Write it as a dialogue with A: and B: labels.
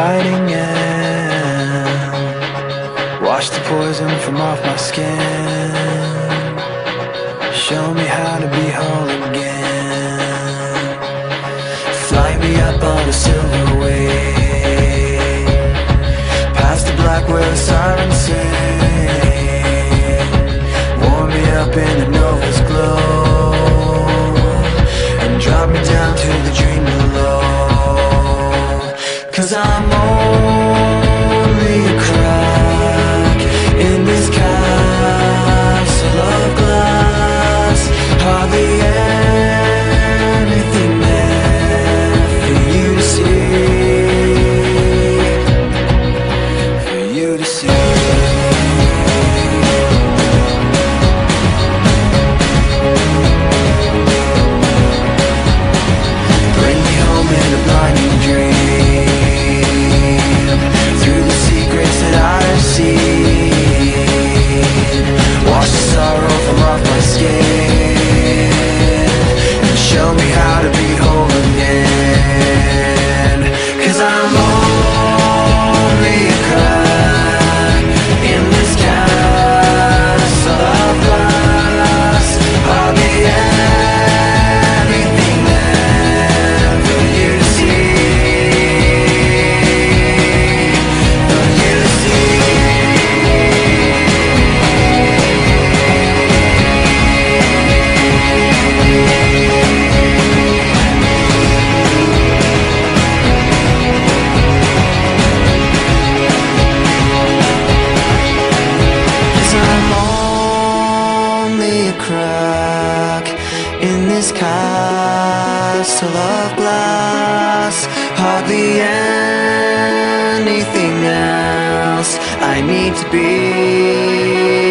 A: writing and wash the poison from off my skin. Show me how to be whole again. Fly me up on a silver wave, past the black where the sirens sing. Warm me up in the nova's glow, and drop me down to the dream below. 'Cause I'm only a crack in this castle of glass. Hardly anything there for you to see, for you to see. Bring me home in a blinding dream, through the secrets that I've seen. Wash the sorrow from off my skin, and show me how to be whole again. 'Cause I'm only a crack in this castle of glass. Hardly anything there for you to see, for you to see. I'm only a crack in this castle of glass. Hardly anything else I need to be.